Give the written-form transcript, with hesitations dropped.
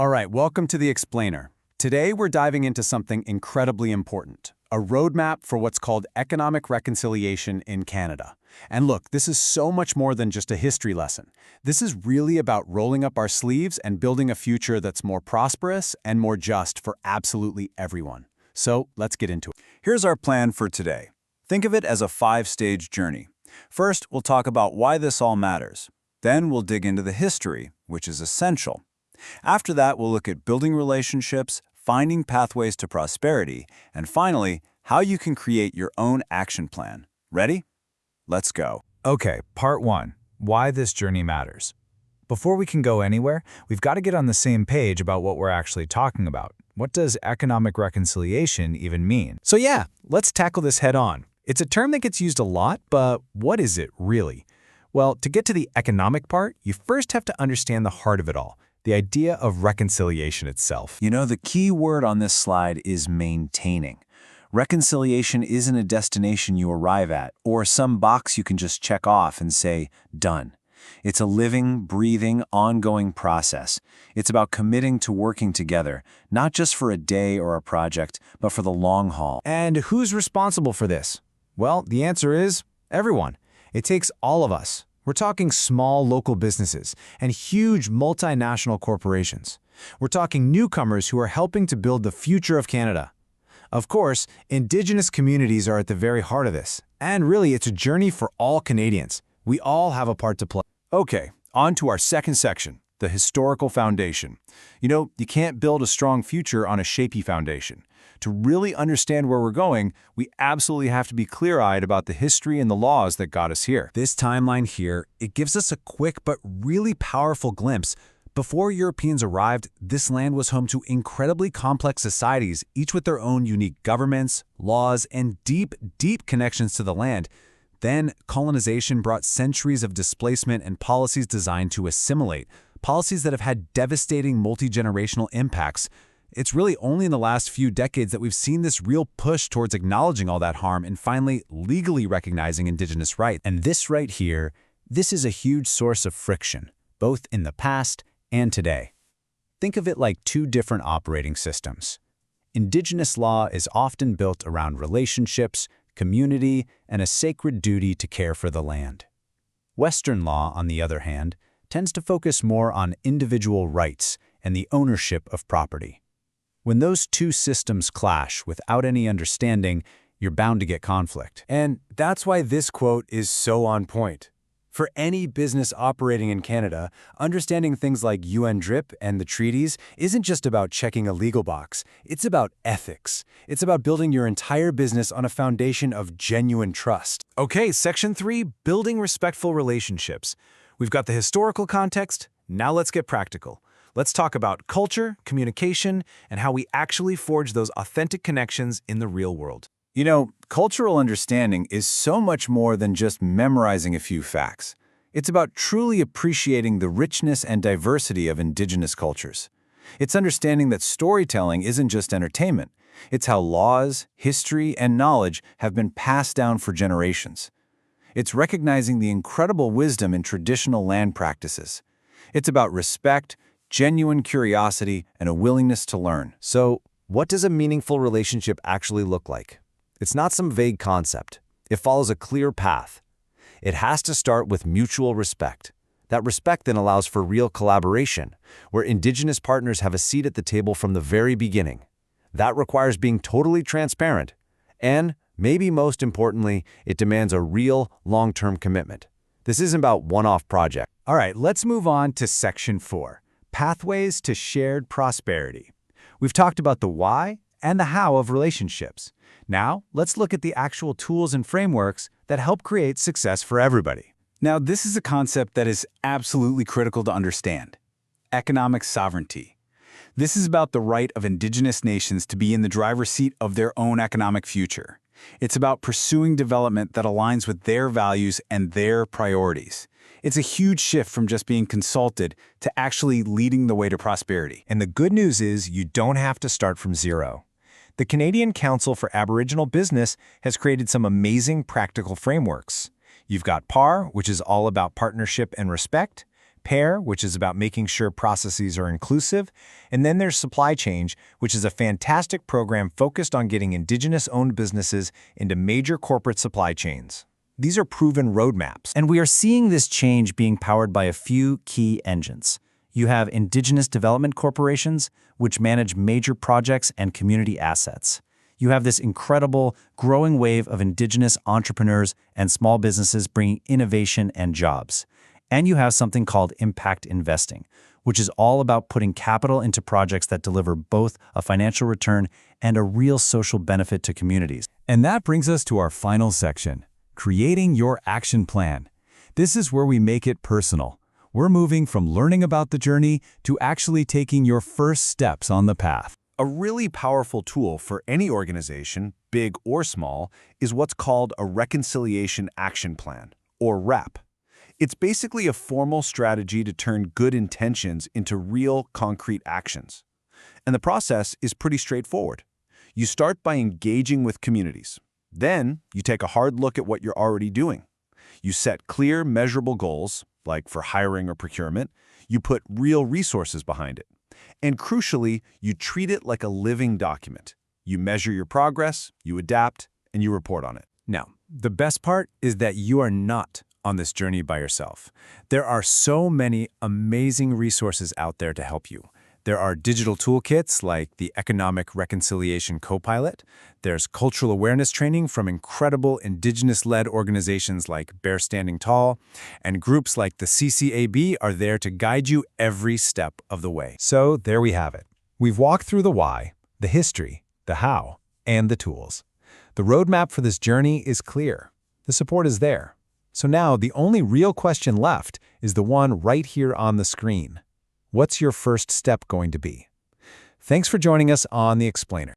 All right, welcome to The Explainer. Today we're diving into something incredibly important, a roadmap for what's called economic reconciliation in Canada. And look, this is so much more than just a history lesson. This is really about rolling up our sleeves and building a future that's more prosperous and more just for absolutely everyone. So let's get into it. Here's our plan for today. Think of it as a 5-stage journey. First, we'll talk about why this all matters. Then we'll dig into the history, which is essential. After that, we'll look at building relationships, finding pathways to prosperity, and finally, how you can create your own action plan. Ready? Let's go. Okay, part 1. Why this journey matters. Before we can go anywhere, we've got to get on the same page about what we're actually talking about. What does economic reconciliation even mean? So yeah, let's tackle this head on. It's a term that gets used a lot, but what is it really? Well, to get to the economic part, you first have to understand the heart of it all, the idea of reconciliation itself. You know, the key word on this slide is maintaining. Reconciliation isn't a destination you arrive at, or some box you can just check off and say, done. It's a living, breathing, ongoing process. It's about committing to working together, not just for a day or a project, but for the long haul. And who's responsible for this? Well, the answer is everyone. It takes all of us. We're talking small local businesses and huge multinational corporations. We're talking newcomers who are helping to build the future of Canada. Of course, Indigenous communities are at the very heart of this. And really, it's a journey for all Canadians. We all have a part to play. Okay, on to our second section, the historical foundation. You know, you can't build a strong future on a shaky foundation. To really understand where we're going, we absolutely have to be clear-eyed about the history and the laws that got us here. This timeline here, it gives us a quick but really powerful glimpse. Before Europeans arrived, this land was home to incredibly complex societies, each with their own unique governments, laws, and deep, deep connections to the land. Then, colonization brought centuries of displacement and policies designed to assimilate, policies that have had devastating multi-generational impacts. It's really only in the last few decades that we've seen this real push towards acknowledging all that harm and finally legally recognizing Indigenous rights. And this right here, this is a huge source of friction, both in the past and today. Think of it like two different operating systems. Indigenous law is often built around relationships, community, and a sacred duty to care for the land. Western law, on the other hand, tends to focus more on individual rights and the ownership of property. When those two systems clash without any understanding, you're bound to get conflict. And that's why this quote is so on point. For any business operating in Canada, understanding things like UN DRIP and the treaties isn't just about checking a legal box. It's about ethics. It's about building your entire business on a foundation of genuine trust. Okay, Section 3, building respectful relationships. We've got the historical context, now let's get practical. Let's talk about culture, communication, and how we actually forge those authentic connections in the real world. You know, cultural understanding is so much more than just memorizing a few facts. It's about truly appreciating the richness and diversity of Indigenous cultures. It's understanding that storytelling isn't just entertainment. It's how laws, history, and knowledge have been passed down for generations. It's recognizing the incredible wisdom in traditional land practices. It's about respect, genuine curiosity, and a willingness to learn. So, what does a meaningful relationship actually look like? It's not some vague concept. It follows a clear path. It has to start with mutual respect. That respect then allows for real collaboration, where Indigenous partners have a seat at the table from the very beginning. That requires being totally transparent. And, maybe most importantly, it demands a real, long-term commitment. This isn't about one-off projects. All right, let's move on to Section 4. Pathways to shared prosperity. We've talked about the why and the how of relationships. Now, let's look at the actual tools and frameworks that help create success for everybody. Now, this is a concept that is absolutely critical to understand. Economic sovereignty. This is about the right of Indigenous nations to be in the driver's seat of their own economic future. It's about pursuing development that aligns with their values and their priorities. It's a huge shift from just being consulted to actually leading the way to prosperity. And the good news is you don't have to start from zero. The Canadian Council for Aboriginal Business has created some amazing practical frameworks. You've got PAR, which is all about partnership and respect, Pair, which is about making sure processes are inclusive, and then there's supply chain, which is a fantastic program focused on getting Indigenous-owned businesses into major corporate supply chains. These are proven roadmaps. And we are seeing this change being powered by a few key engines. You have Indigenous development corporations, which manage major projects and community assets. You have this incredible, growing wave of Indigenous entrepreneurs and small businesses bringing innovation and jobs. And you have something called impact investing, which is all about putting capital into projects that deliver both a financial return and a real social benefit to communities. And that brings us to our final section, creating your action plan. This is where we make it personal. We're moving from learning about the journey to actually taking your first steps on the path. A really powerful tool for any organization, big or small, is what's called a Reconciliation Action Plan, or RAP. It's basically a formal strategy to turn good intentions into real, concrete actions. And the process is pretty straightforward. You start by engaging with communities. Then, you take a hard look at what you're already doing. You set clear, measurable goals, like for hiring or procurement. You put real resources behind it. And crucially, you treat it like a living document. You measure your progress, you adapt, and you report on it. Now, the best part is that you are not on this journey by yourself. There are so many amazing resources out there to help you. There are digital toolkits like the Economic Reconciliation Copilot. There's cultural awareness training from incredible Indigenous-led organizations like Bear Standing Tall, and groups like the CCAB are there to guide you every step of the way. So there we have it. We've walked through the why, the history, the how, and the tools. The roadmap for this journey is clear. The support is there. So now the only real question left is the one right here on the screen. What's your first step going to be? Thanks for joining us on The Explainer.